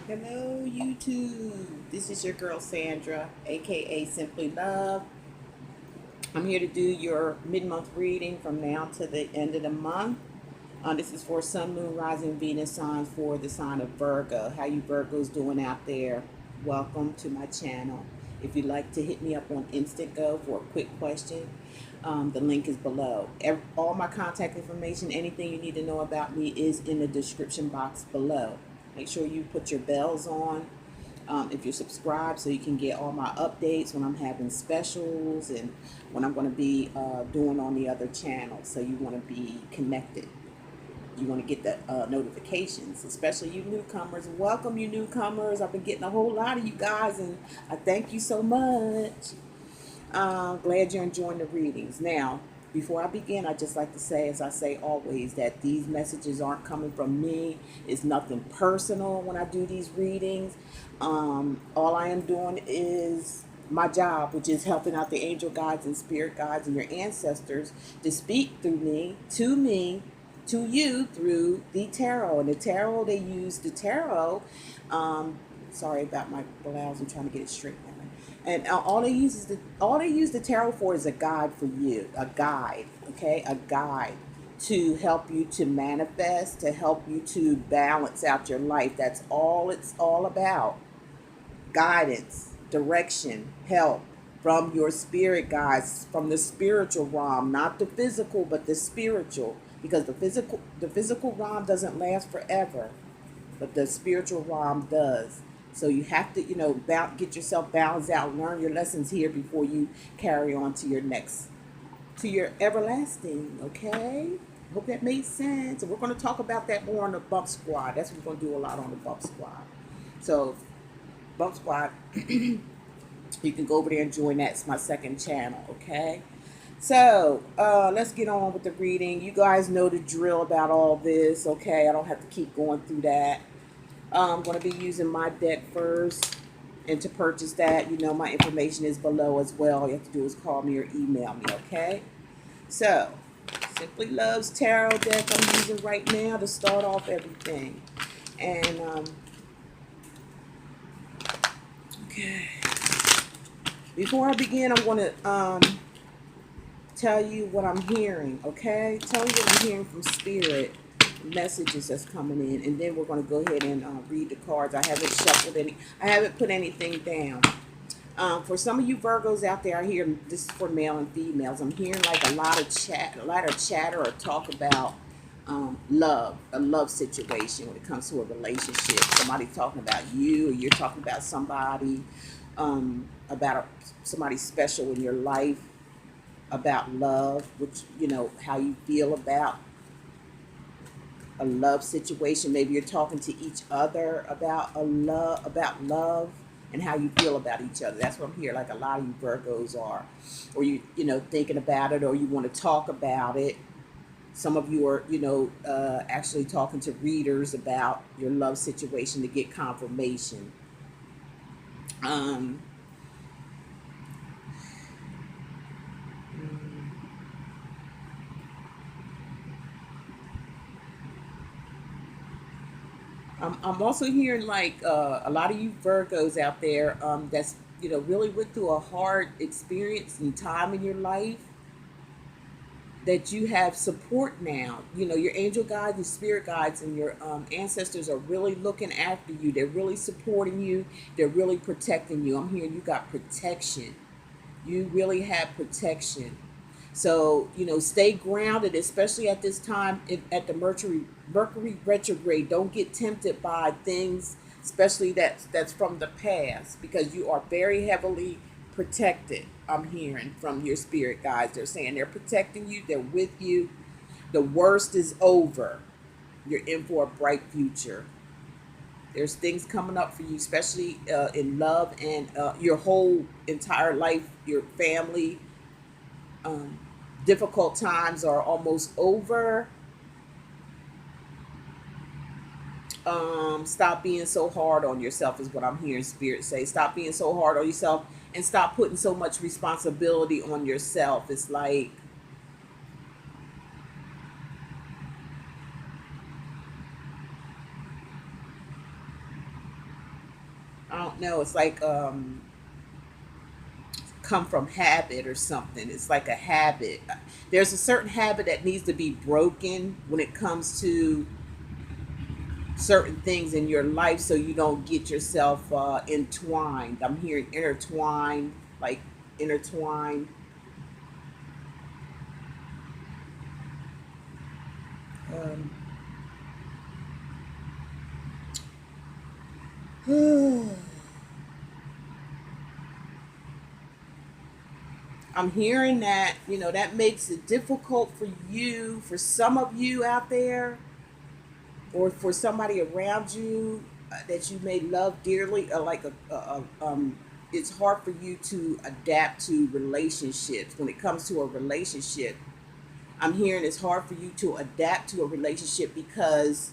Hello YouTube, this is your girl Sandra, aka Simply Love. I'm here to do your mid-month reading from now to the end of the month. This is for Sun, Moon, Rising, Venus signs for the sign of Virgo. How you Virgos doing out there? Welcome to my channel. If you'd like to hit me up on InstantGo for a quick question, the link is below. All my contact information, anything you need to know about me is in the description box below. Make sure you put your bells on if you're subscribed so you can get all my updates when I'm having specials and when I'm going to be doing on the other channels. So you want to be connected. You want to get the notifications, especially you newcomers. Welcome, you newcomers. I've been getting a whole lot of you guys, and I thank you so much. Glad you're enjoying the readings. Now, before I begin, I just like to say, as I say always, that these messages aren't coming from me. It's nothing personal when I do these readings. All I am doing is my job, which is helping out the angel guides and spirit guides and your ancestors to speak through me, to you through the tarot. And the tarot, they use the tarot. Sorry about my blouse. I'm trying to get it straight now. And all they use the tarot for is a guide for you, a guide, okay, a guide to help you to manifest, to help you to balance out your life. That's all it's all about. Guidance, direction, help from your spirit guides, from the spiritual realm, not the physical, but the spiritual, because the physical realm doesn't last forever, but the spiritual realm does. So you have to, get yourself balanced out, learn your lessons here before you carry on to your next, to your everlasting. Okay. Hope that made sense. And we're going to talk about that more on the Bump Squad. That's what we're going to do a lot on the Bump Squad. So Bump Squad, you can go over there and join that. It's my second channel. Okay. So let's get on with the reading. You guys know the drill about all this. Okay. I don't have to keep going through that. I'm going to be using my deck first. And to purchase that, my information is below as well. All you have to do is call me or email me, okay? So, Simply Love's Tarot deck I'm using right now to start off everything. And, okay. Before I begin, I'm going to tell you what I'm hearing, okay? Tell you what I'm hearing from Spirit. Messages that's coming in, and then we're going to go ahead and read the cards. I haven't shuffled any. I haven't put anything down. For some of you Virgos out there, I hear this is for male and females. I'm hearing like a lot of chatter or talk about love, a love situation when it comes to a relationship. Somebody's talking about you, or you're talking about somebody, somebody special in your life, about love, which how you feel about a love situation. Maybe you're talking to each other about love and how you feel about each other. That's what I'm hearing. Like a lot of you Virgos are, or you thinking about it, or you want to talk about it. Some of you are actually talking to readers about your love situation to get confirmation. I'm also hearing like a lot of you Virgos out there that's really went through a hard experience and time in your life, that you have support now. Your angel guides, your spirit guides, and your ancestors are really looking after you. They're really supporting you. They're really protecting you. I'm hearing you got protection. You really have protection. So, stay grounded, especially at this time at the Mercury retrograde. Don't get tempted by things, especially that's from the past, because you are very heavily protected. I'm hearing from your spirit guides. They're saying they're protecting you. They're with you. The worst is over. You're in for a bright future. There's things coming up for you, especially in love and your whole entire life, your family. Difficult times are almost over. Stop being so hard on yourself is what I'm hearing Spirit say. Stop being so hard on yourself and stop putting so much responsibility on yourself. It's like don't know. It's like come from habit or something. It's like a habit. There's a certain habit that needs to be broken when it comes to certain things in your life, so you don't get yourself entwined. I'm hearing intertwined, like intertwined. Um, I'm hearing that, that makes it difficult for you, for some of you out there, or for somebody around you that you may love dearly, like it's hard for you to adapt to relationships. When it comes to a relationship, I'm hearing it's hard for you to adapt to a relationship because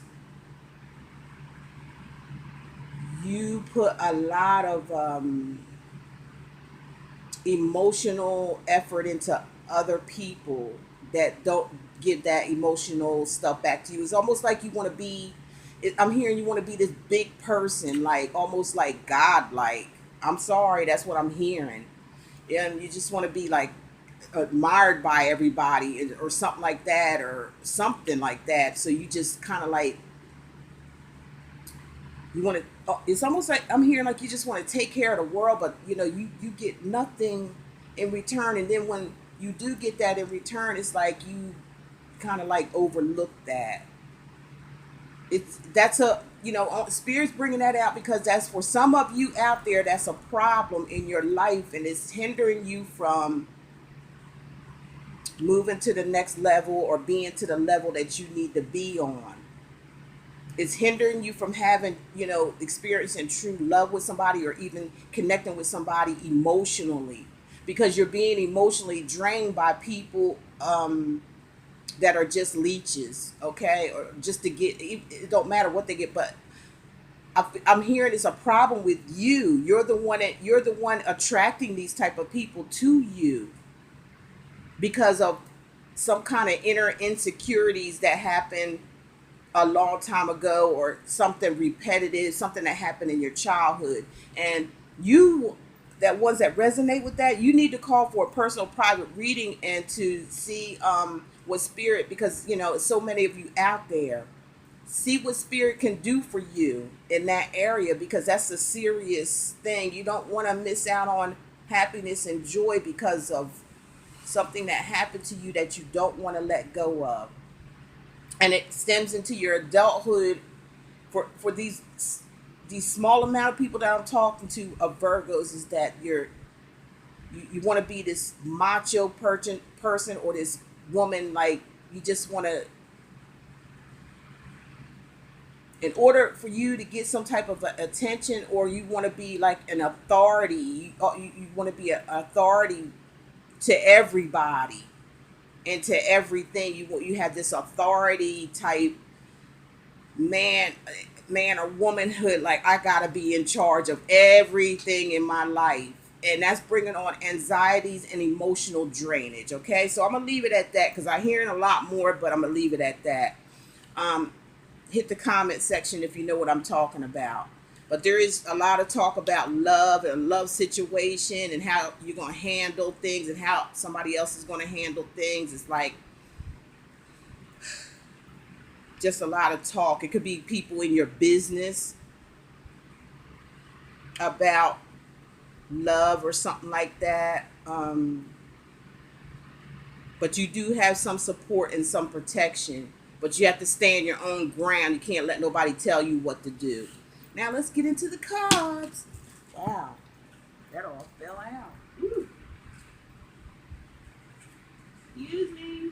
you put a lot of emotional effort into other people that don't give that emotional stuff back to you. It's almost like you want to be, I'm hearing you want to be this big person, like almost like God, like, I'm sorry, that's what I'm hearing. And you just want to be like admired by everybody or something like that, or something like that. So you just kind of like, you want to, it's almost like I'm hearing like you just want to take care of the world, but you get nothing in return. And then when you do get that in return, it's like you kind of like overlook that. It's that's a spirit's bringing that out because that's for some of you out there, that's a problem in your life, and it's hindering you from moving to the next level or being to the level that you need to be on. It's hindering you from having, experiencing true love with somebody, or even connecting with somebody emotionally, because you're being emotionally drained by people that are just leeches, okay, or just to get. It don't matter what they get, but I'm hearing it's a problem with you. You're the one attracting these type of people to you because of some kind of inner insecurities that happen a long time ago, or something repetitive, something that happened in your childhood. And you, that ones that resonate with that, you need to call for a personal private reading and to see what spirit, because so many of you out there, see what spirit can do for you in that area, because that's a serious thing. You don't want to miss out on happiness and joy because of something that happened to you that you don't want to let go of. And it stems into your adulthood for these small amount of people that I'm talking to of Virgos, is that you want to be this macho person, or this woman, like you just want to, in order for you to get some type of attention, or you want to be like an authority, you want to be an authority to everybody and to everything. You have this authority type man or womanhood, like I gotta be in charge of everything in my life, and that's bringing on anxieties and emotional drainage. Okay, so I'm gonna leave it at that because I'm hearing a lot more, but I'm gonna leave it at that. Hit the comment section if you know what I'm talking about. But there is a lot of talk about love and love situation and how you're going to handle things and how somebody else is going to handle things. It's like just a lot of talk. It could be people in your business about love or something like that. But you do have some support and some protection. But you have to stand your own ground. You can't let nobody tell you what to do. Now let's get into the cards. Wow, that all fell out. Ooh. Excuse me.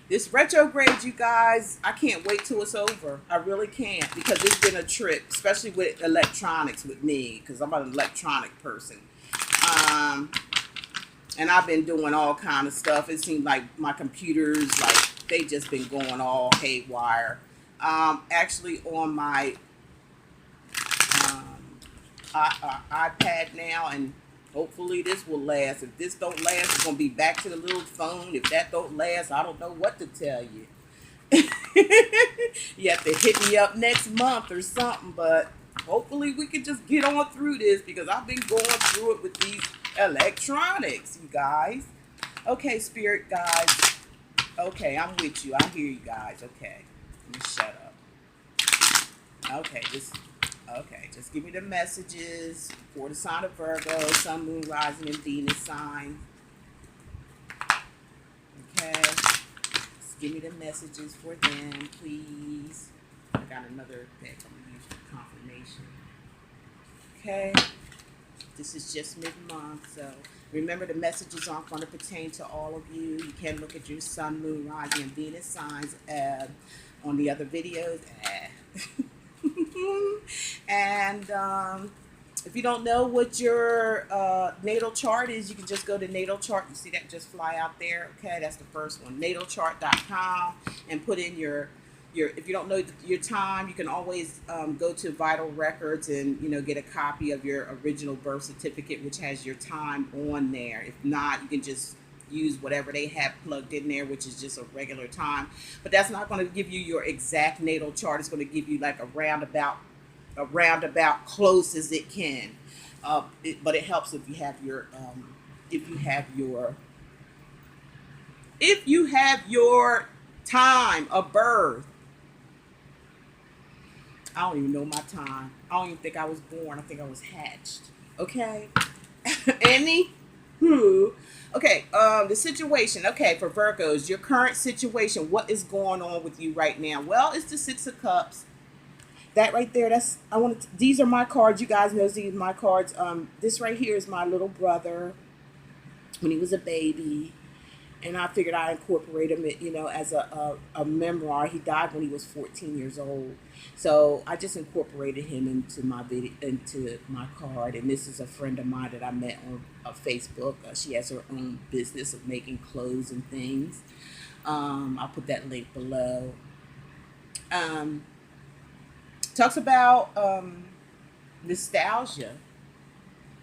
This retrograde, you guys, I can't wait till it's over. I really can't, because it's been a trip, especially with electronics with me, because I'm an electronic person. And I've been doing all kind of stuff. It seems like my computers, like they just been going all haywire. Actually on my iPad now, and hopefully this will last. If this don't last, it's gonna be back to the little phone. If that don't last, I don't know what to tell you. You have to hit me up next month or something, but hopefully we can just get on through this because I've been going through it with these electronics, you guys. Okay, spirit guys. Okay, I'm with you. I hear you guys. Okay, let me shut up. Just give me the messages for the sign of Virgo, Sun, Moon, Rising, and Venus sign. Okay, just give me the messages for them, please. I got another deck I'm gonna use for confirmation. Okay, this is just mid-month, so remember the messages aren't going to pertain to all of you. You can look at your Sun, Moon, Rising, and Venus signs on the other videos. And if you don't know what your natal chart is, you can just go to natal chart. You see that just fly out there? Okay, that's the first one. Natalchart.com and put in your if you don't know your time, you can always go to Vital Records and get a copy of your original birth certificate, which has your time on there. If not, you can just use whatever they have plugged in there, which is just a regular time. But that's not going to give you your exact natal chart. It's going to give you like a roundabout close as it can. But it helps if you have your time of birth. I don't even know my time. I don't even think I was born. I think I was hatched. Okay. Anywho. Okay. The situation. Okay, for Virgos, your current situation. What is going on with you right now? Well, it's the Six of Cups. That right there. These are my cards. You guys know these are my cards. This right here is my little brother when he was a baby. And I figured I'd incorporate him, as a memoir. He died when he was 14 years old. So I just incorporated him into my card. And this is a friend of mine that I met on Facebook. She has her own business of making clothes and things. I'll put that link below. Talks about nostalgia.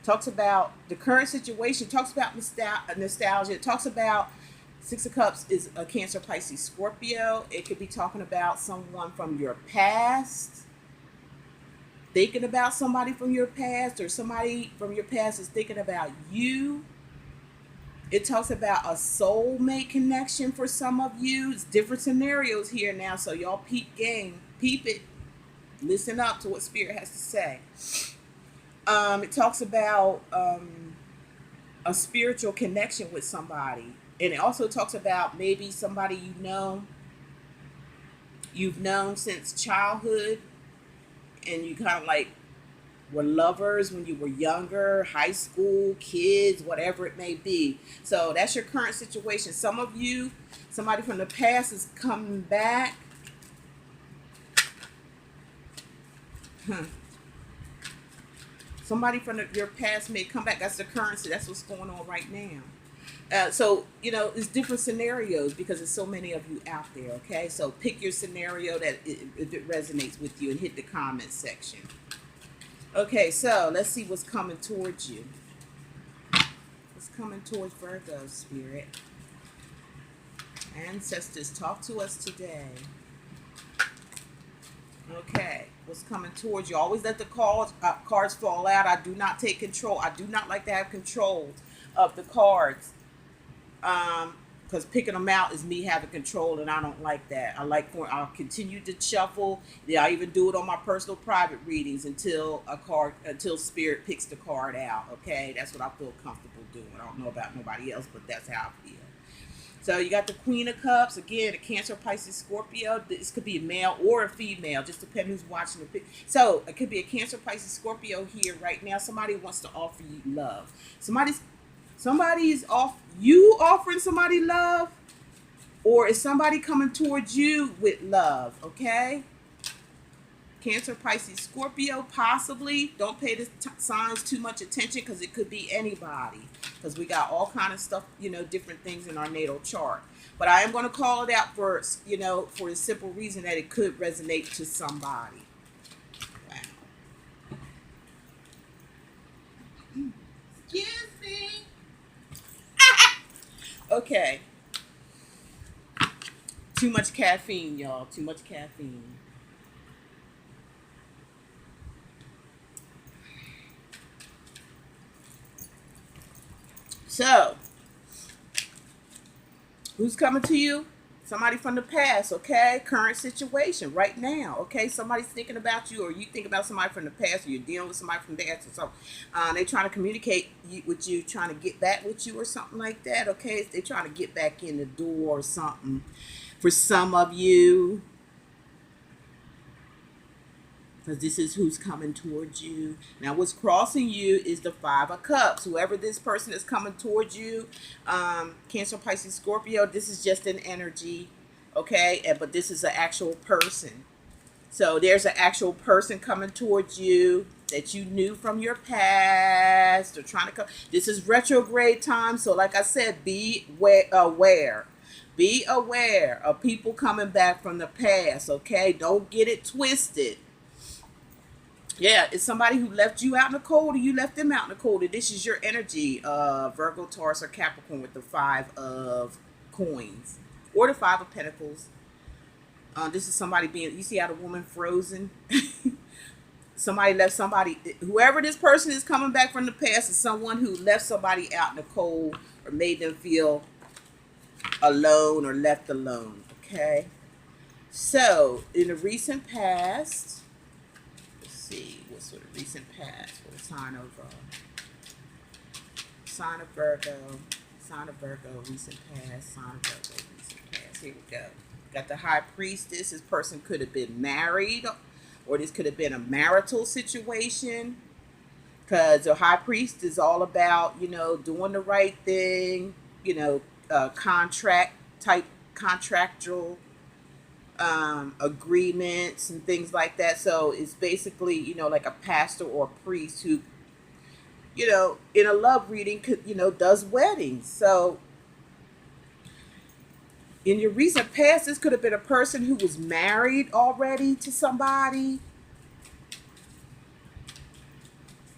Talks about the current situation. Talks about nostalgia. It talks about Six of Cups is a Cancer, Pisces, Scorpio. It could be talking about someone from your past, thinking about somebody from your past, or somebody from your past is thinking about you. It talks about a soulmate connection for some of you. It's different scenarios here now, so y'all peep it. Listen up to what Spirit has to say. It talks about a spiritual connection with somebody. And it also talks about maybe somebody you've known since childhood, and you kind of like were lovers when you were younger, high school, kids, whatever it may be. So that's your current situation. Some of you, somebody from the past is coming back. Somebody from your past may come back. That's the currency. That's what's going on right now. So, it's different scenarios because there's so many of you out there, okay? So pick your scenario if it resonates with you and hit the comment section. Okay, so let's see what's coming towards you. What's coming towards Virgo, Spirit? Ancestors, talk to us today. Okay, what's coming towards you? Always let the cards fall out. I do not take control. I do not like to have control of the cards. Because picking them out is me having control, and I don't like that. I'll continue to shuffle. Yeah, I even do it on my personal private readings until Spirit picks the card out. Okay, that's what I feel comfortable doing. I don't know about nobody else, but that's how I feel. So you got the Queen of Cups, again, a Cancer, Pisces, Scorpio. This could be a male or a female, just depending who's watching the picture. So it could be a Cancer, Pisces, Scorpio here right now. Somebody wants to offer you love. Somebody's offering somebody love, or is somebody coming towards you with love, okay? Cancer, Pisces, Scorpio, possibly. Don't pay the signs too much attention because it could be anybody. Because we got all kind of stuff, different things in our natal chart. But I am going to call it out for the simple reason that it could resonate to somebody. Wow. Excuse me. Okay. Too much caffeine, y'all. Too much caffeine. So, who's coming to you? Somebody from the past, okay? Current situation right now, okay? Somebody's thinking about you, or you think about somebody from the past, or you're dealing with somebody from the past, or something. They're trying to communicate with you, trying to get back with you, or something like that, okay? They're trying to get back in the door or something. For some of you, because this is who's coming towards you. Now, what's crossing you is the Five of Cups. Whoever this person is coming towards you, Cancer, Pisces, Scorpio, this is just an energy, okay? But this is an actual person. So there's an actual person coming towards you that you knew from your past or trying to come. This is retrograde time. So like I said, be aware. Be aware of people coming back from the past, okay? Don't get it twisted. Yeah, it's somebody who left you out in the cold, or you left them out in the cold. And this is your energy, Virgo, Taurus, or Capricorn, with the Five of Coins or the Five of Pentacles. This is somebody being, you see how the woman frozen? Somebody left somebody, whoever this person is coming back from the past is someone who left somebody out in the cold or made them feel alone or left alone, okay? So, in the recent past, see what sort of recent past for the sign of Virgo, recent past, sign of Virgo, recent past. Here we go. Got the High Priestess. This person could have been married, or this could have been a marital situation, because the High Priest is all about, you know, doing the right thing, you know, contractual agreements and things like that. So it's basically, you know, like a pastor or a priest who, you know, in a love reading could, you know, does weddings. So in your recent past, this could have been a person who was married already to somebody,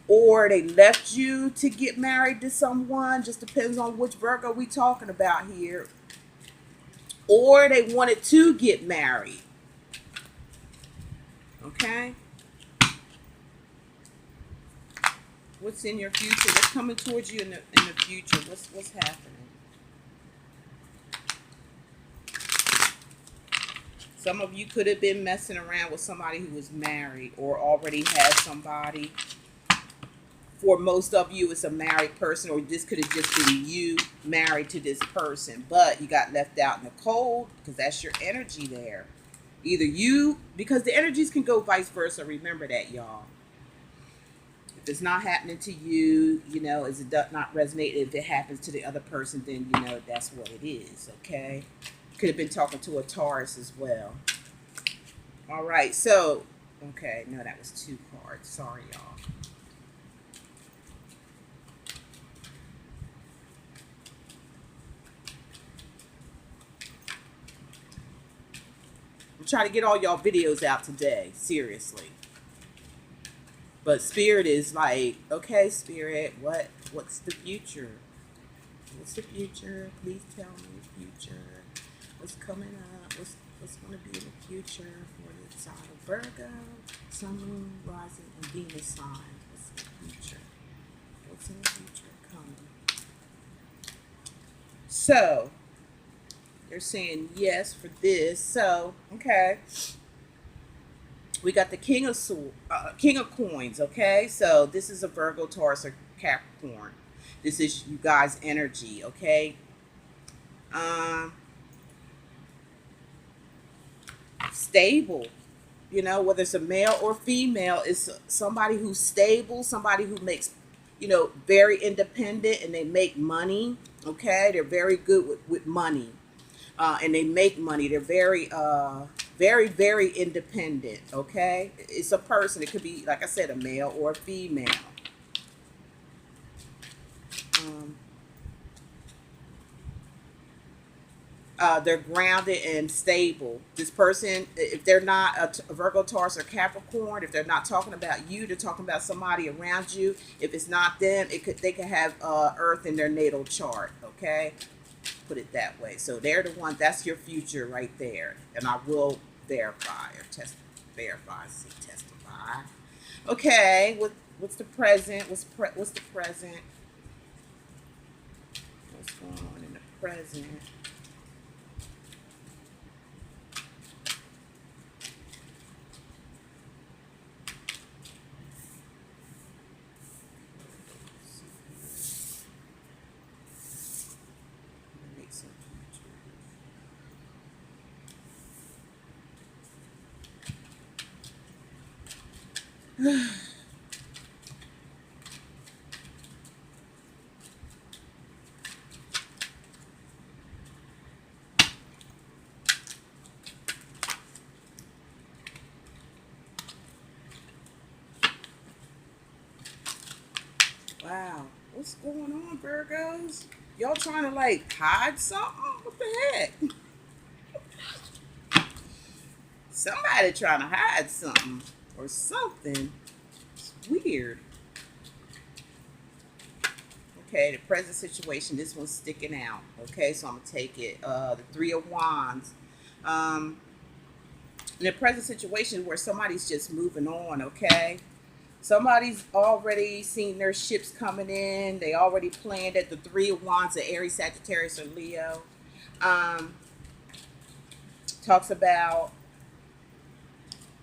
or they left you to get married to someone. Just depends on which Virgo we talking about here. Or they wanted to get married. Okay? What's in your future? What's coming towards you in the future? What's happening? Some of you could have been messing around with somebody who was married or already had somebody. For most of you, it's a married person, or this could have just been you married to this person, but you got left out in the cold because that's your energy there. Either you, because the energies can go vice versa. Remember that, y'all. If it's not happening to you, you know, is it not resonating? If it happens to the other person, then you know that's what it is, okay? Could have been talking to a Taurus as well. All right, so, okay, no, that was 2 cards. Sorry, y'all. I'm trying to get all y'all videos out today, seriously. But Spirit is like, okay, Spirit, what's the future? What's the future? Please tell me the future. What's coming up? What's going to be in the future for the sign of Virgo, Sun, Moon, Rising, and Venus sign? What's in the future? What's in the future coming? So, they're saying yes for this. So, okay. We got the King of Coins, okay? So, this is a Virgo, Taurus, or Capricorn. This is you guys' energy, okay? Stable. You know, whether it's a male or female, it's somebody who's stable, somebody who makes, you know, very independent, and they make money, okay? They're very good with money. And they make money. They're very, very independent, okay? It's a person. It could be, like I said, a male or a female. They're grounded and stable. This person, if they're not a Virgo, Taurus, or Capricorn, if they're not talking about you, they're talking about somebody around you. If it's not them, they could have Earth in their natal chart, okay? put it that way. So they're the one, that's your future right there. And I will verify or verify, testify. Okay, what's the present? What's the present? What's going on in the present? Make some future. Wow, what's going on, Virgos? Y'all trying to like hide something? What the heck? Somebody trying to hide something or something. It's weird. Okay, the present situation. This one's sticking out. Okay, so I'm gonna take it. The Three of Wands. In the present situation where somebody's just moving on. Okay. Somebody's already seen their ships coming in. They already planned it. The Three of Wands, the Aries, Sagittarius, or Leo. Talks about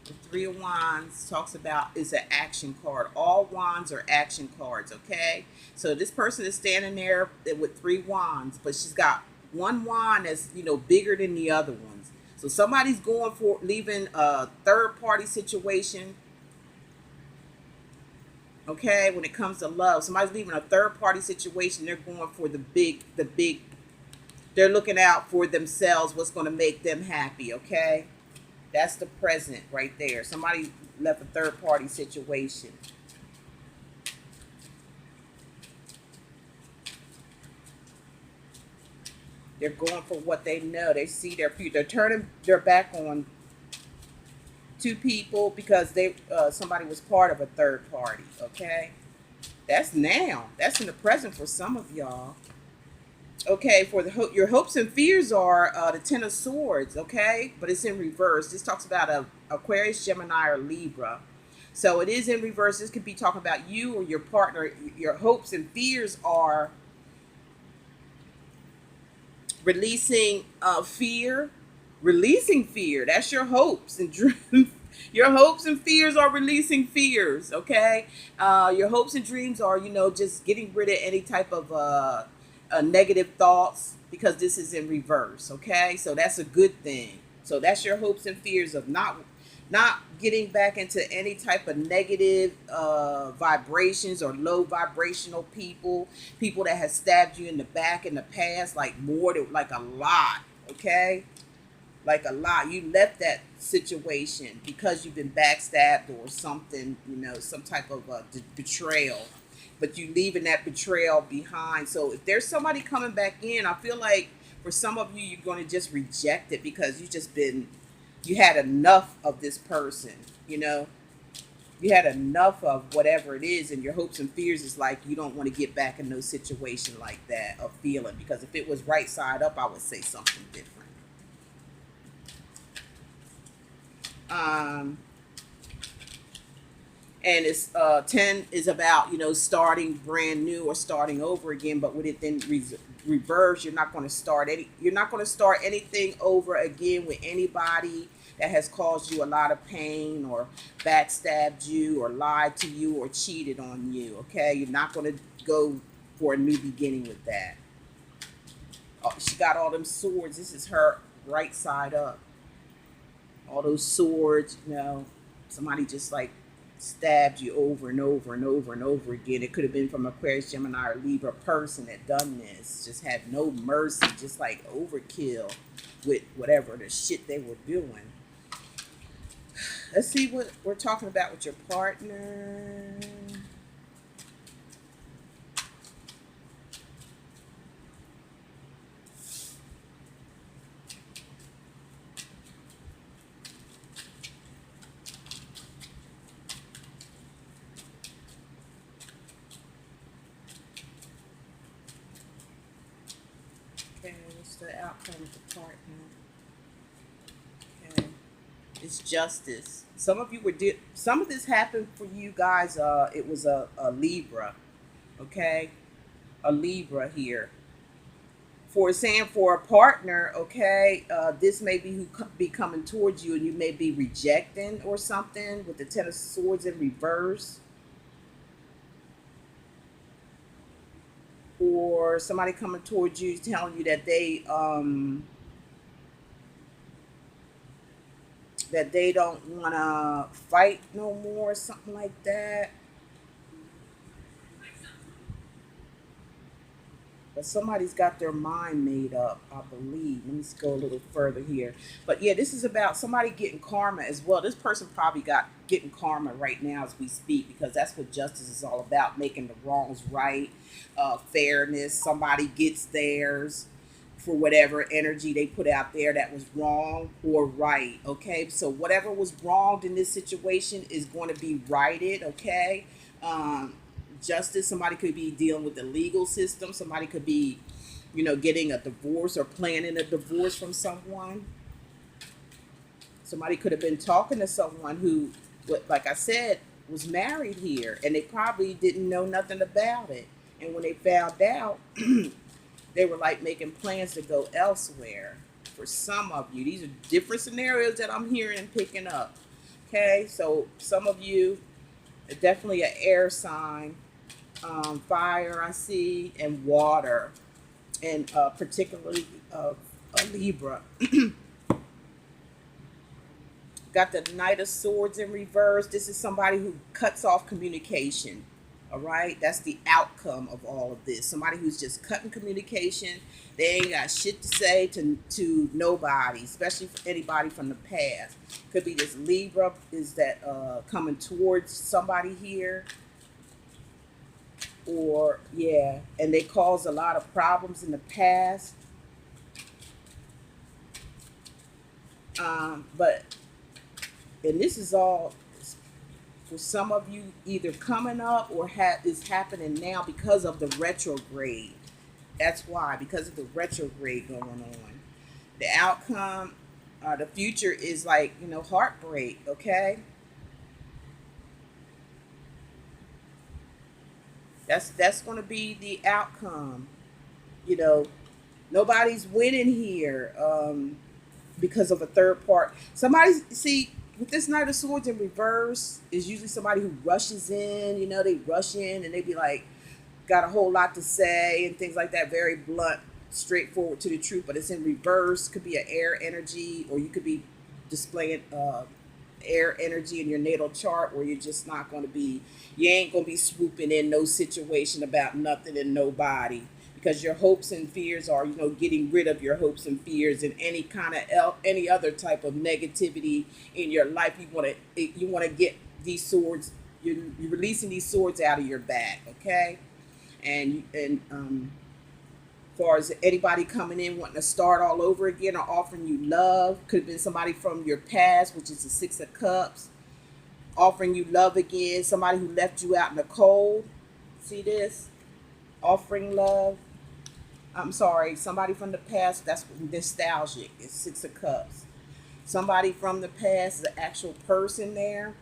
the Three of Wands. Talks about is an action card. All wands are action cards. Okay, so this person is standing there with three wands, but she's got one wand that's bigger than the other ones. So somebody's going for leaving a third party situation. Okay, when it comes to love, somebody's leaving a third party situation. They're going for the big. They're looking out for themselves, what's going to make them happy. Okay, that's the present right there. Somebody left a third party situation. They're going for what they know. They see their future. They're turning their back on two people because somebody was part of a third party. Okay, that's now. That's in the present for some of y'all. Okay, for your hopes and fears are the Ten of Swords. Okay, but it's in reverse. This talks about a Aquarius, Gemini, or Libra. So it is in reverse. This could be talking about you or your partner. Your hopes and fears are releasing fear. Releasing fear. That's your hopes and dreams. Your hopes and fears are releasing fears. Okay, your hopes and dreams are just getting rid of any type of negative thoughts, because this is in reverse. Okay, so that's a good thing. So that's your hopes and fears of not getting back into any type of negative vibrations or low vibrational people that have stabbed you in the back in the past, like a lot. Okay, like a lot. You left that situation because you've been backstabbed or something, some type of betrayal, but you leaving that betrayal behind. So if there's somebody coming back in, I feel like for some of you, you're going to just reject it because you had enough of this person. You had enough of whatever it is, and your hopes and fears is like you don't want to get back in no situation like that of feeling, because if it was right side up, I would say something different. And it's 10 is about starting brand new or starting over again, but with it then reverse, you're not going to start anything over again with anybody that has caused you a lot of pain or backstabbed you or lied to you or cheated on you. Okay, you're not going to go for a new beginning with that. Oh, she got all them swords. This is her right side up. All those swords, somebody just like stabbed you over and over and over and over again. It could have been from Aquarius, Gemini, or Libra person that done this. Just had no mercy, just like overkill with whatever the shit they were doing. Let's see what we're talking about with your partner. Okay, What's the outcome of the partner? Okay. It's justice. Some of you were some of this happened for you guys. It was a Libra, okay, a Libra here. For saying for a partner, okay, this may be who be coming towards you, and you may be rejecting or something with the Ten of Swords in reverse, or somebody coming towards you telling you that they don't want to fight no more, something like that. But somebody's got their mind made up, I believe. Let me just go a little further here. But yeah, this is about somebody getting karma as well. This person probably got getting karma right now as we speak, because that's what justice is all about, making the wrongs right, fairness. Somebody gets theirs for whatever energy they put out there that was wrong or right, okay? So whatever was wronged in this situation is going to be righted, okay? Justice, somebody could be dealing with the legal system. Somebody could be, getting a divorce or planning a divorce from someone. Somebody could have been talking to someone who, like I said, was married here, and they probably didn't know nothing about it. And when they found out, they were like making plans to go elsewhere. For some of you, these are different scenarios that I'm hearing and picking up. Okay, so some of you are definitely an air sign, fire I see, and water, and particularly a Libra. Got the Knight of Swords in reverse. This is somebody who cuts off communication. All right, that's the outcome of all of this. Somebody who's just cutting communication. They ain't got shit to say to nobody, especially for anybody from the past. Could be this Libra is that coming towards somebody here, or yeah, and they caused a lot of problems in the past. But and this is all for some of you either coming up or is happening now because of the retrograde. That's why, because of the retrograde going on. The outcome, the future is like, heartbreak, okay? That's going to be the outcome. Nobody's winning here because of a third part. See, with this Knight of Swords in reverse is usually somebody who rushes in. They rush in and they be like, got a whole lot to say and things like that. Very blunt, straightforward to the truth, but it's in reverse. Could be an air energy, or you could be displaying air energy in your natal chart, where you're just not going to be, you ain't going to be swooping in no situation about nothing and nobody, because your hopes and fears are, getting rid of your hopes and fears and any kind of any other type of negativity in your life. You want to get these swords. You're releasing these swords out of your back, okay? And as far as anybody coming in wanting to start all over again or offering you love, could have been somebody from your past, which is the Six of Cups, offering you love again. Somebody who left you out in the cold. See this? Offering love. I'm sorry, somebody from the past, that's nostalgic. It's Six of Cups. Somebody from the past is an actual person there.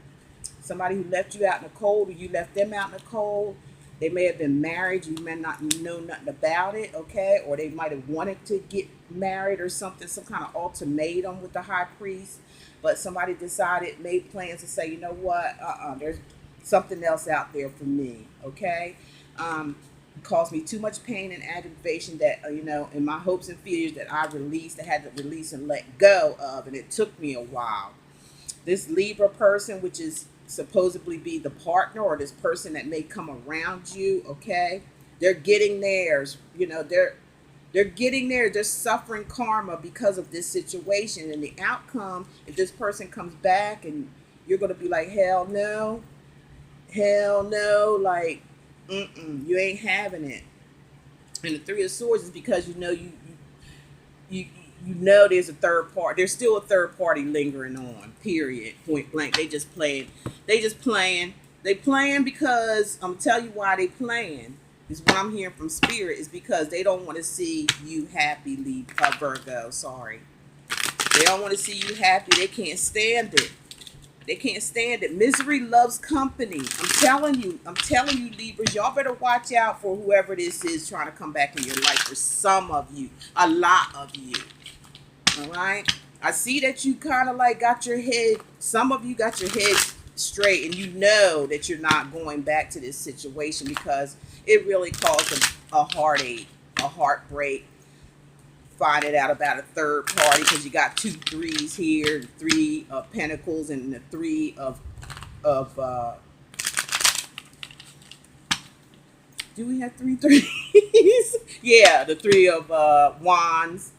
Somebody who left you out in the cold, or you left them out in the cold. They may have been married. You may not know nothing about it, okay? Or they might have wanted to get married or something, some kind of ultimatum with the High Priest. But somebody decided, made plans to say, you know what? There's something else out there for me, okay? Caused me too much pain and aggravation that, in my hopes and fears that I had to release and let go of. And it took me a while. This Libra person, which is supposedly be the partner or this person that may come around you, okay? They're getting theirs, they're getting there. They're suffering karma because of this situation. And the outcome, if this person comes back and you're going to be like, hell no, like, you ain't having it. And the Three of Swords is because there's a third party. There's still a third party lingering on. Period. Point blank. They just playing. They playing because I'm tell you why they playing. Is what I'm hearing from Spirit, is because they don't want to see you happy, Virgo. Sorry. They don't want to see you happy. They can't stand it. They can't stand it. Misery loves company. I'm telling you, Libras, y'all better watch out for whoever this is trying to come back in your life. For some of you, a lot of you. All right. I see that you kind of like got your head, some of you got your head straight, and you know that you're not going back to this situation because it really caused a heartache, a heartbreak. Finding out about a third party because you got 2 3s here, 3 of Pentacles, and the 3 of do we have 3 threes? Yeah, the 3 of Wands.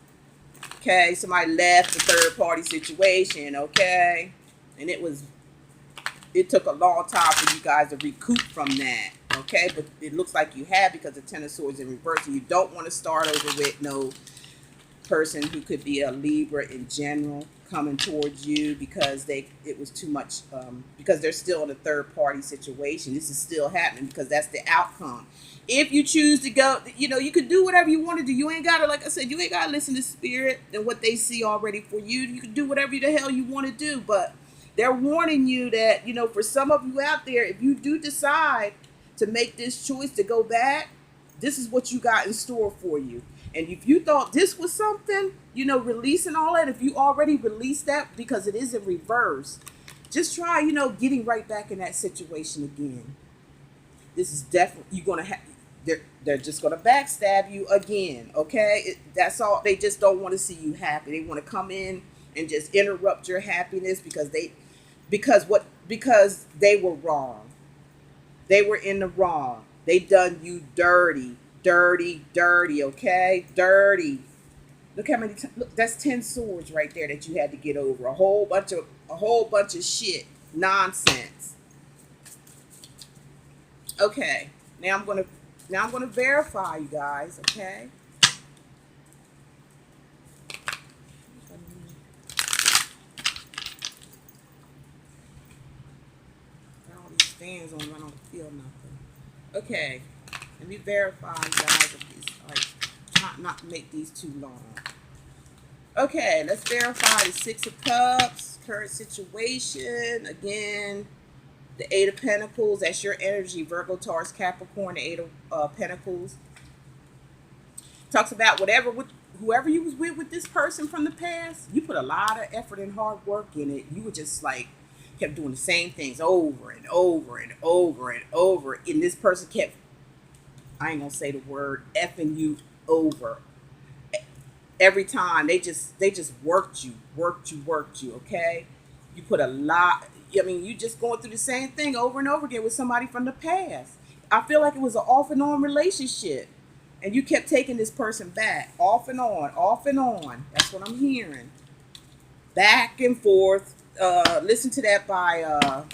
Okay, somebody left the third party situation. Okay, and it took a long time for you guys to recoup from that. Okay, but it looks like you have, because the 10 of Swords in reverse, and you don't want to start over with no person who could be a Libra in general coming towards you because it was too much, because they're still in a third party situation. This is still happening because that's the outcome. If you choose to go, you can do whatever you want to do. You ain't gotta, like I said, you ain't gotta listen to Spirit and what they see already for you. You can do whatever the hell you want to do, but they're warning you that, for some of you out there, if you do decide to make this choice to go back, this is what you got in store for you. And if you thought this was something, releasing all that, if you already released that, because it is in reverse, just try, getting right back in that situation again. This is definitely, you're going to have, they're just going to backstab you again, okay? That's all. They just don't want to see you happy. They want to come in and just interrupt your happiness because they were wrong. They were in the wrong. They done you dirty. Dirty, okay? Dirty. Look how many look, that's 10 swords right there that you had to get over. A whole bunch of shit. Nonsense. Okay. Now I'm gonna verify, you guys, okay? Got all these fans on, I don't feel nothing. Okay. Let me verify, guys, if these, not to make these too long. Okay, let's verify the 6 of Cups, current situation. Again, the 8 of Pentacles, that's your energy, Virgo, Taurus, Capricorn, the 8 of Pentacles. Talks about whoever you was with this person from the past, you put a lot of effort and hard work in it. You were just like, kept doing the same things over and over and over and over. And this person kept, I ain't gonna say the word, effing you over. Every time they just worked you, okay? You put a lot, you just going through the same thing over and over again with somebody from the past. I feel like it was an off and on relationship. And you kept taking this person back, off and on, off and on. That's what I'm hearing. Back and forth. Listen to that by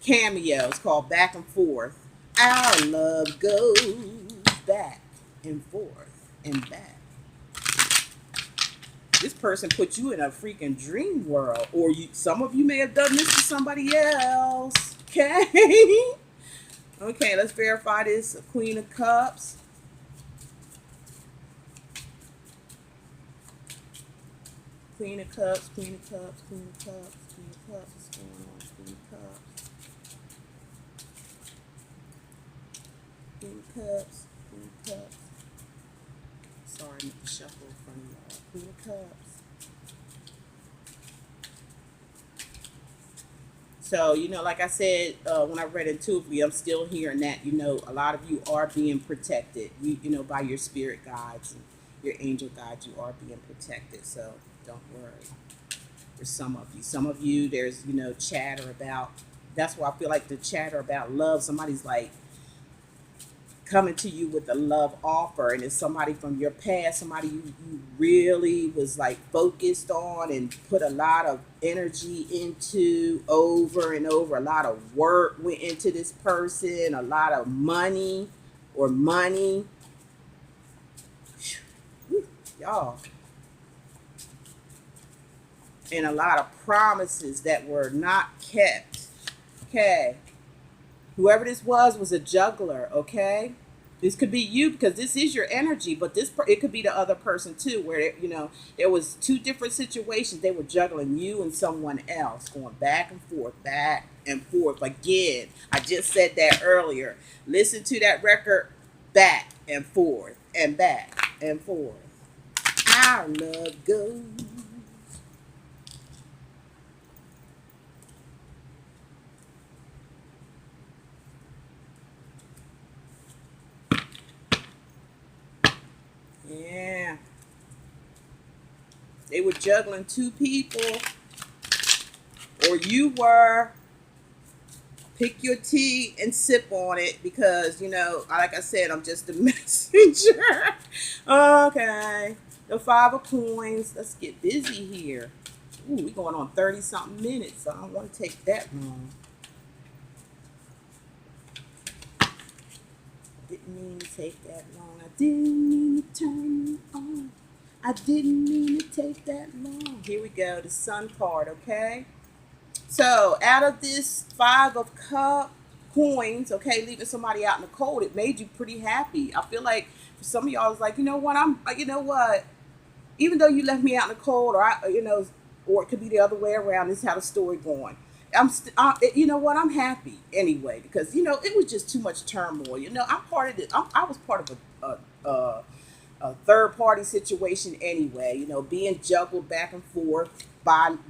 Cameo. It's called Back and Forth. Our love goes back and forth and back. This person put you in a freaking dream world. Or some of you may have done this to somebody else. Okay? Okay, let's verify this. Queen of Cups. Queen of Cups, Queen of Cups, Queen of Cups, Queen of Cups. What's going on? Queen of Cups. Queen of Cups, Queen of Cups. Sorry, I'm going to shuffle in front of y'all. Queen of Cups. So, like I said, when I read intuitively, I'm still hearing that, a lot of you are being protected, by your spirit guides and your angel guides. You are being protected. So don't worry. For some of you, there's, chatter about, that's why I feel like the chatter about love. Somebody's like coming to you with a love offer, and it's somebody from your past, somebody you really was like focused on and put a lot of energy into over and over. A lot of work went into this person, a lot of money or money. Y'all. And a lot of promises that were not kept. Okay. Whoever this was a juggler, okay? This could be you because this is your energy, but it could be the other person too, where there was two different situations. They were juggling you and someone else, going back and forth, back and forth. Again, I just said that earlier. Listen to that record, back and forth and back and forth. Our love goes. Yeah. They were juggling two people, or you were. Pick your tea and sip on it because, like I said, I'm just a messenger. Okay. The 5 of coins. Let's get busy here. Ooh, we're going on 30-something minutes, so I don't want to take that long. Didn't mean to take that long. I didn't mean to turn you on. I didn't mean to take that long. Here we go. The sun card, okay? So out of this 5 of coins, okay, leaving somebody out in the cold, it made you pretty happy. I feel like for some of y'all, it's like, you know what, even though you left me out in the cold, or it could be the other way around. This is how the story going. You know what, I'm happy anyway because it was just too much turmoil. I'm part of it. I was part of a third party situation anyway. Being juggled back and forth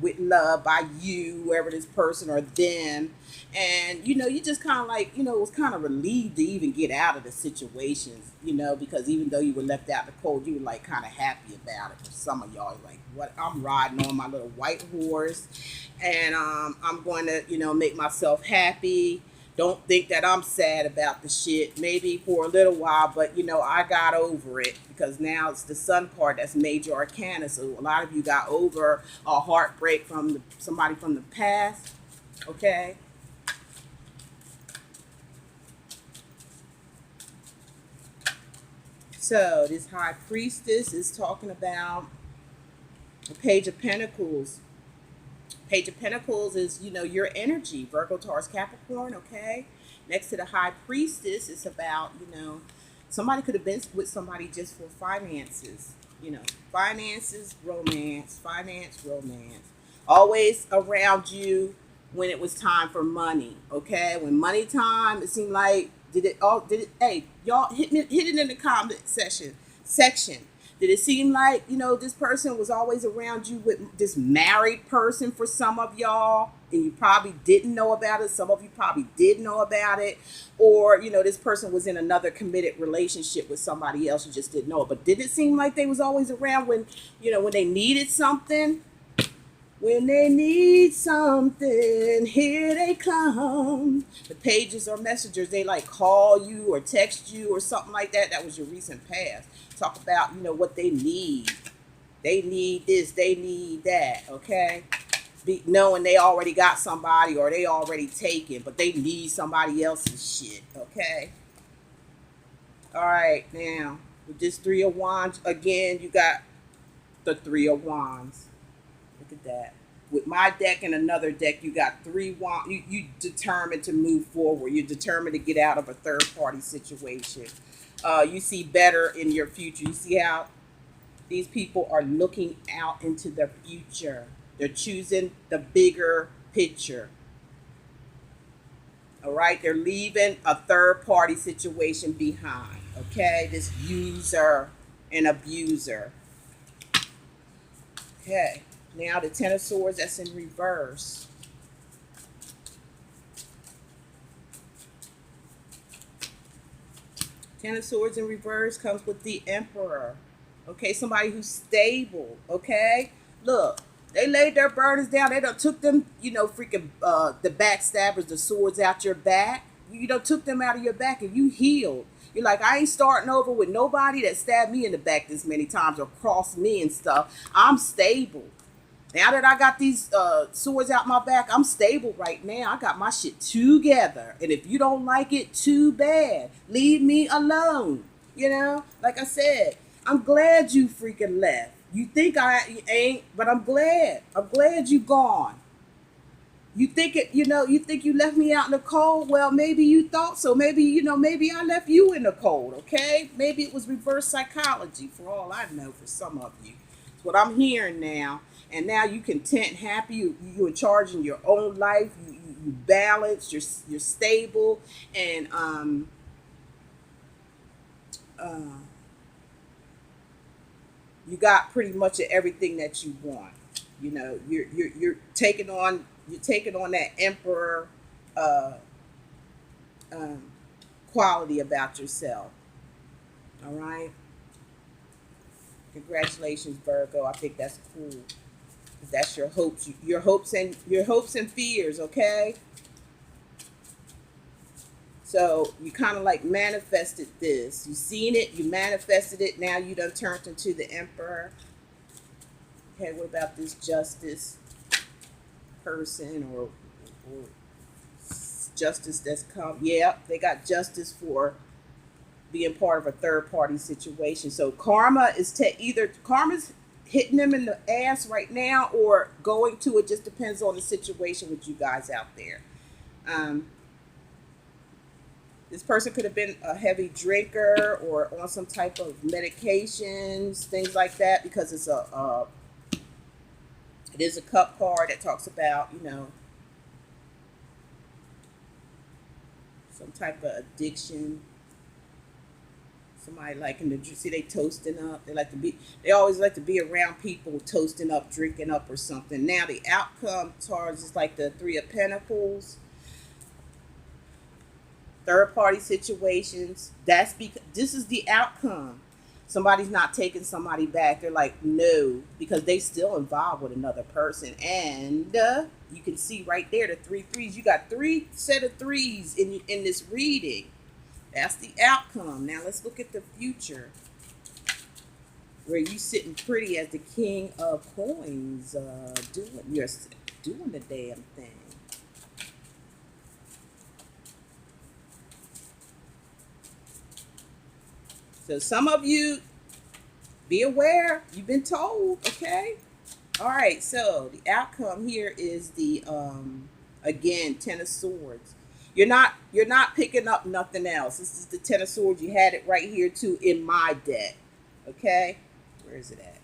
with love by you, whoever this person or them, and you just kind of like was kind of relieved to even get out of the situations, because even though you were left out in the cold, you were like kind of happy about it. For some of y'all, like, what, I'm riding on my little white horse, and I'm going to make myself happy. Don't think that I'm sad about the shit. Maybe for a little while, but I got over it because now it's the sun card that's major arcana. So a lot of you got over a heartbreak from somebody from the past. Okay. So this high priestess is talking about the Page of Pentacles. Page of Pentacles is, your energy, Virgo, Taurus, Capricorn, okay? Next to the High Priestess, it's about, somebody could have been with somebody just for finances, finances, romance, always around you when it was time for money, okay? When money time, it seemed like, hey, y'all hit it in the comment section. Did it seem like, this person was always around you with this married person for some of y'all, and you probably didn't know about it? Some of you probably did know about it. Or, this person was in another committed relationship with somebody else, you just didn't know it. But did it seem like they was always around when, when they needed something? When they need something, here they come. The pages or messengers, they like call you or text you or something like that. That was your recent past. Talk about, what they need. They need this, they need that, okay? Knowing they already got somebody or they already taken, but they need somebody else's shit, okay? All right, now, with this 3 of Wands, again, you got the 3 of Wands. Look at that. With my deck and another deck, you got 3 wands. You determined to move forward. You're determined to get out of a third party situation. You see better in your future. You see how these people are looking out into the future. They're choosing the bigger picture. All right. They're leaving a third party situation behind. Okay. This user and abuser. Okay. Now the 10 of Swords, that's in reverse. Ten of Swords in reverse comes with the Emperor. Okay, somebody who's stable. Okay, look, they laid their burdens down. They done took them, freaking the backstabbers, the swords out your back. You done took them out of your back and you healed. You're like, I ain't starting over with nobody that stabbed me in the back this many times or crossed me and stuff. I'm stable. Now that I got these swords out my back, I'm stable right now. I got my shit together. And if you don't like it, too bad. Leave me alone. Like I said, I'm glad you freaking left. You think I ain't, but I'm glad. I'm glad you gone. You think it, you think you left me out in the cold. Well, maybe you thought so. Maybe, maybe I left you in the cold. Okay, maybe it was reverse psychology, for all I know, for some of you. It's what I'm hearing now. And now you content, happy. You're in charge in your own life. You balance. You're stable, and uh, you got pretty much of everything that you want. You're taking on that emperor uh, um, quality about yourself. All right. Congratulations, Virgo. I think that's cool. That's your hopes, your hopes and fears. Okay. So you kind of like manifested this. You seen it. You manifested it. Now you done turned into the emperor. Okay. What about this justice person or justice that's come? Yeah, they got justice for being part of a third party situation. So karma is either karma's hitting them in the ass right now or going to. It just depends on the situation with you guys out there. Um, this person could have been a heavy drinker or on some type of medications, things like that, because it is a cup card that talks about some type of addiction. Somebody liking to see they toasting up. They always like to be around people toasting up, drinking up, or something. Now the outcome charge is like the Three of Pentacles, third party situations. That's because this is the outcome. Somebody's not taking somebody back. They're like, no, because they still involved with another person. And you can see right there the three threes. You got three set of threes in this reading. That's the outcome. Now let's look at the future, where you sitting pretty as the King of Coins, doing the damn thing. So some of you, be aware. You've been told, okay? All right. So the outcome here is the again, Ten of Swords. You're not picking up nothing else. This is the Ten of Swords. You had it right here too in my deck. Okay? Where is it at?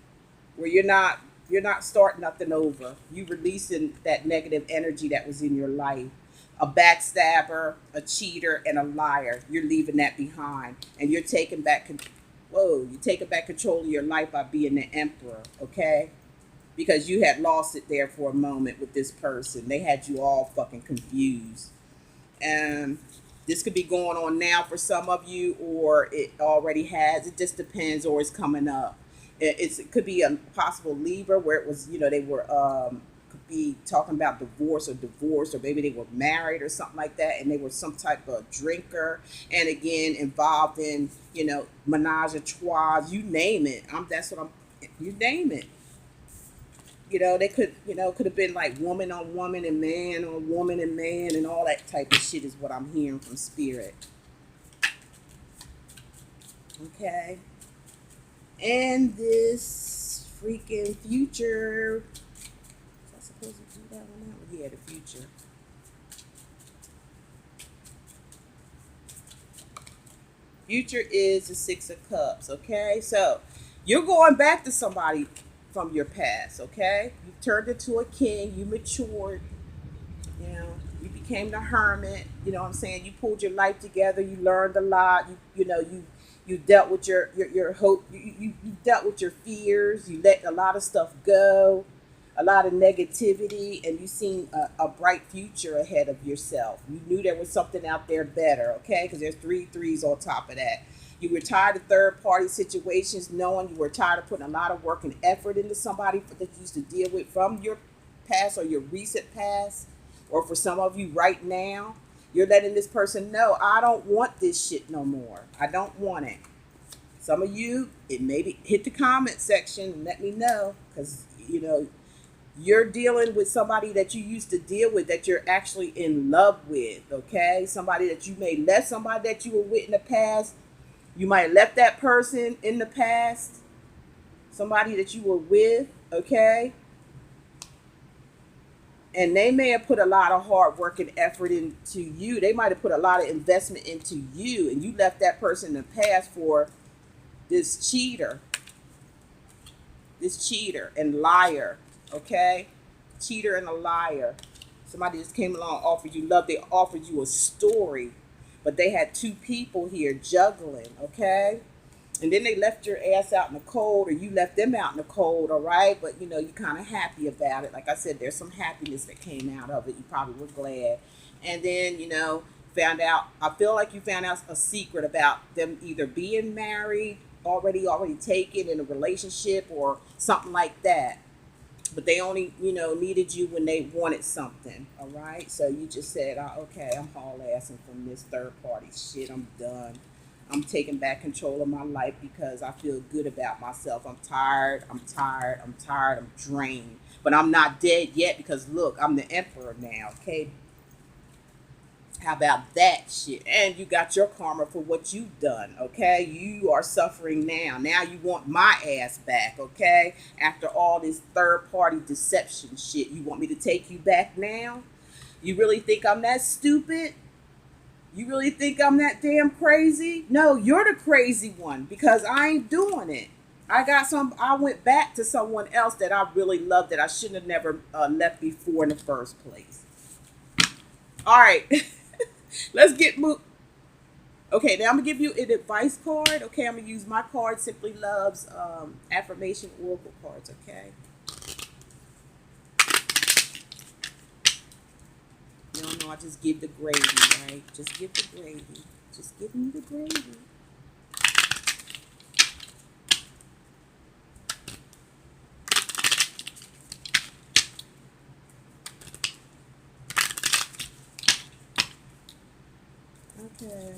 Where you're not starting nothing over. You releasing that negative energy that was in your life. A backstabber, a cheater, and a liar. You're leaving that behind. And you're taking back you're taking back control of your life by being the emperor, okay? Because you had lost it there for a moment with this person. They had you all fucking confused. And this could be going on now for some of you, or it already has. It just depends, or it's coming up. It could be a possible Libra where it was, they were could be talking about divorce, or maybe they were married or something like that, and they were some type of drinker, and again involved in menage a trois. You name it. You name it. They could have been like woman on woman and man on woman and man and all that type of shit is what I'm hearing from spirit. Okay. And this freaking future. Was I supposed to do that one out? Yeah, the future. Future is the Six of Cups. Okay. So you're going back to somebody from your past, okay? You turned into a king, you matured, you became the hermit, you know what I'm saying? You pulled your life together, you learned a lot, you dealt with your hope, you dealt with your fears, you let a lot of stuff go, a lot of negativity, and you seen a bright future ahead of yourself. You knew there was something out there better, okay? Because there's three threes on top of that. You were tired of third party situations, knowing you were tired of putting a lot of work and effort into somebody that you used to deal with from your past or your recent past, or for some of you right now, you're letting this person know, I don't want this shit no more. I don't want it. Some of you, it maybe hit the comment section and let me know, because you're dealing with somebody that you used to deal with that you're actually in love with, okay? Somebody that you may left, somebody that you were with in the past. You might have left that person in the past, somebody that you were with, okay? And they may have put a lot of hard work and effort into you. They might have put a lot of investment into you, and you left that person in the past for this cheater and liar. Okay, cheater and a liar. Somebody just came along, offered you love. They offered you a story, but they had two people here juggling. Okay, and then they left your ass out in the cold, or you left them out in the cold. All right, but you're kind of happy about it. Like I said, there's some happiness that came out of it. You probably were glad, and then found out. I feel like you found out a secret about them either being married, already taken in a relationship, or something like that. But they only needed you when they wanted something. All right, so you just said, okay, I'm haul assing from this third party shit. I'm done. I'm taking back control of my life because I feel good about myself. I'm tired. I'm drained. But I'm not dead yet because look, I'm the emperor now. Okay, how about that shit? And you got your karma for what you've done, okay? You are suffering now. Now you want my ass back, okay? After all this third-party deception shit, you want me to take you back now? You really think I'm that stupid? You really think I'm that damn crazy? No, you're the crazy one because I ain't doing it. I went back to someone else that I really loved that I shouldn't have never left before in the first place. All right. Let's get moved. Okay, now I'm going to give you an advice card. Okay, I'm going to use my card, Simply Love's affirmation oracle cards, okay? You don't know, I just give the gravy, right? Just give the gravy. Just give me the gravy. Okay.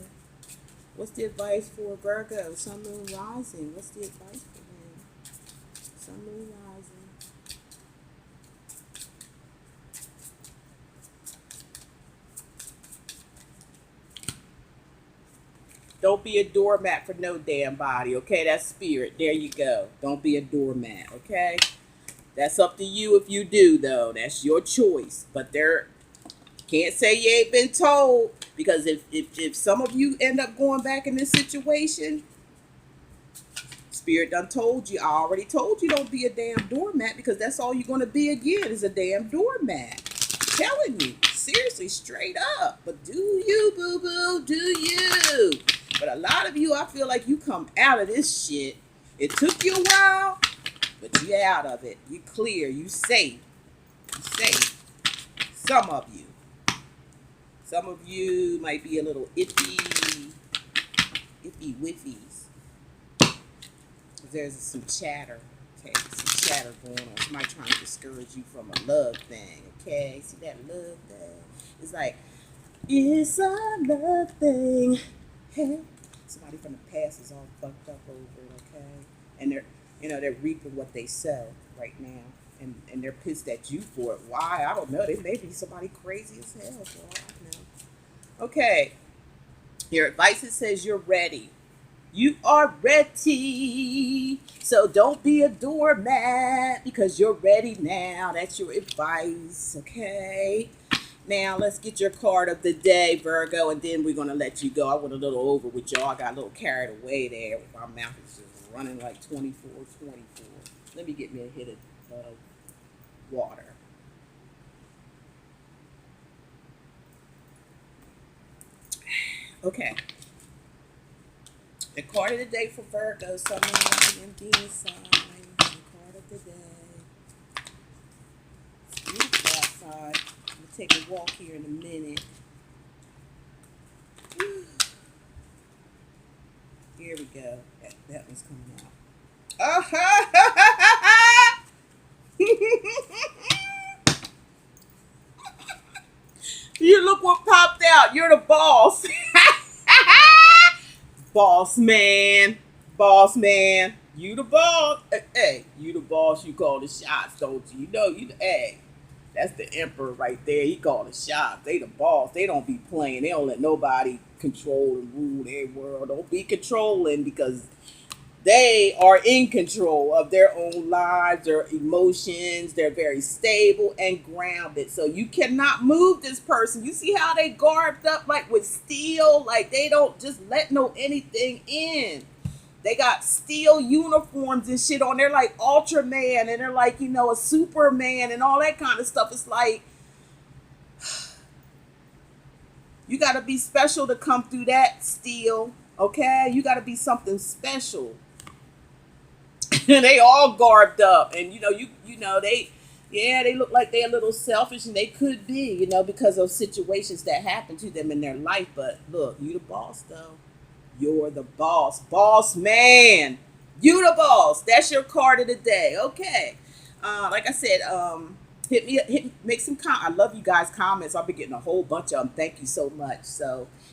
What's the advice for Virgo? Sun, Moon, Rising. What's the advice for them? Sun, Moon, Rising. Don't be a doormat for no damn body, okay? That's spirit. There you go. Don't be a doormat, okay? That's up to you if you do, though. That's your choice. But can't say you ain't been told. Because if some of you end up going back in this situation, Spirit done told you. I already told you don't be a damn doormat because that's all you're going to be again is a damn doormat. I'm telling you. Seriously, straight up. But do you, boo-boo. Do you. But a lot of you, I feel like you come out of this shit. It took you a while, but you out of it. You clear. You safe. You safe. Some of you. Some of you might be a little iffy whiffies. There's some chatter, okay? Some chatter going on. Somebody trying to discourage you from a love thing, okay? See that love thing? It's like, it's a love thing. Hey. Somebody from the past is all fucked up over it, okay? And they're reaping what they sow right now. And they're pissed at you for it. Why? I don't know. They may be somebody crazy as hell for all I know. Okay. Your advice, it says you're ready. You are ready. So don't be a doormat because you're ready now. That's your advice. Okay. Now let's get your card of the day, Virgo, and then we're going to let you go. I went a little over with y'all. I got a little carried away there. My mouth is just running like 24. Let me get me a hit of water. Okay. The card of the day for Virgo, Sun, Moon, Rising, and Venus sign. The card of the day. It's beautiful outside. I'm going to take a walk here in a minute. Here we go. That one's coming out. You look what popped out. You're the boss. Boss man. You the boss. Hey, you the boss. You call the shots, don't you? Hey, that's the emperor right there. He call the shots. They the boss. They don't be playing. They don't let nobody control and rule their world. Don't be controlling because They are in control of their own lives, their emotions. They're very stable and grounded. So you cannot move this person. You see how they garbed up like with steel? Like they don't just let no anything in. They got steel uniforms and shit on. They're like Ultraman and they're like, a Superman and all that kind of stuff. It's like, you got to be special to come through that steel. Okay? You got to be something special. And they all garbed up. And, they look like they're a little selfish, and they could be, because of situations that happen to them in their life. But look, you the boss, though. You're the boss. Boss man. You the boss. That's your card of the day. Okay. Like I said, make some I love you guys' comments. I'll be getting a whole bunch of them. Thank you so much.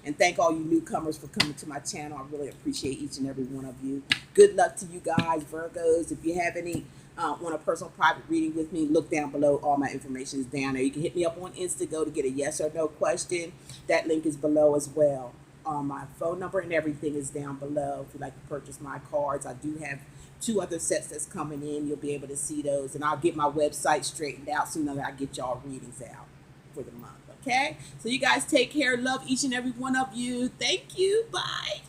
And thank all you newcomers for coming to my channel. I really appreciate each and every one of you. Good luck to you guys, Virgos. If you have any want a personal private reading with me, look down below. All my information is down there. You can hit me up on Instago to get a yes or no question. That link is below as well. My phone number and everything is down below. If you'd like to purchase my cards, I do have 2 other sets that's coming in. You'll be able to see those, and I'll get my website straightened out soon as I get y'all readings out for the month. Okay, so you guys take care. Love each and every one of you. Thank you. Bye.